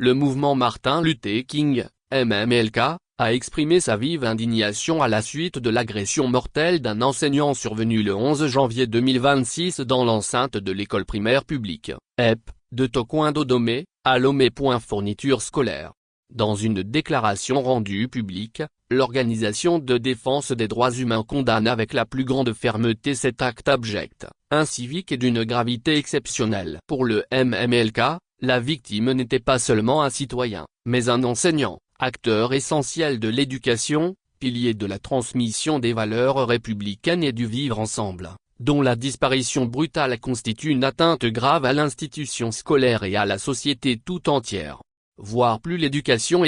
Le mouvement Martin Luther King, MMLK, a exprimé sa vive indignation à la suite de l'agression mortelle d'un enseignant survenue le 11 janvier 2026 dans l'enceinte de l'école primaire publique, EP, de Tokwando Dome, à Lomé. Fourniture scolaire. Dans une déclaration rendue publique, l'organisation de défense des droits humains condamne avec la plus grande fermeté cet acte abject, incivique et d'une gravité exceptionnelle. Pour le MMLK, la victime n'était pas seulement un citoyen, mais un enseignant, acteur essentiel de l'éducation, pilier de la transmission des valeurs républicaines et du vivre ensemble, dont la disparition brutale constitue une atteinte grave à l'institution scolaire et à la société tout entière. Voire plus l'éducation,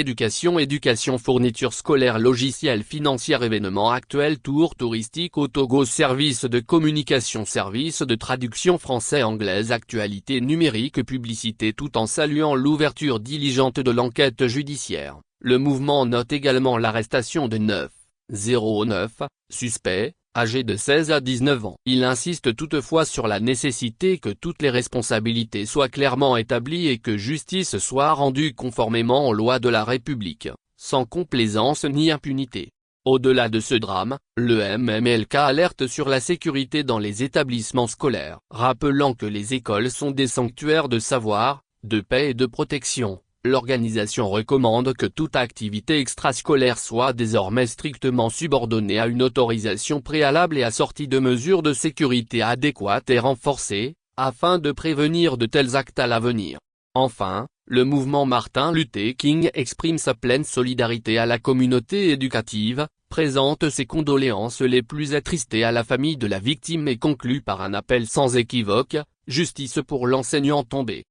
fourniture scolaire, logiciel financier, événements actuels, tour touristique au Togo, services de communication, services de traduction français-anglaise, actualité numérique, publicité, tout en saluant l'ouverture diligente de l'enquête judiciaire. Le mouvement note également l'arrestation de 9 suspects, âgés de 16 à 19 ans. Il insiste toutefois sur la nécessité que toutes les responsabilités soient clairement établies et que justice soit rendue conformément aux lois de la République, sans complaisance ni impunité. Au-delà de ce drame, le MMLK alerte sur la sécurité dans les établissements scolaires, rappelant que les écoles sont des sanctuaires de savoir, de paix et de protection. L'organisation recommande que toute activité extrascolaire soit désormais strictement subordonnée à une autorisation préalable et assortie de mesures de sécurité adéquates et renforcées, afin de prévenir de tels actes à l'avenir. Enfin, le mouvement Martin Luther King exprime sa pleine solidarité à la communauté éducative, présente ses condoléances les plus attristées à la famille de la victime et conclut par un appel sans équivoque, justice pour l'enseignant tombé.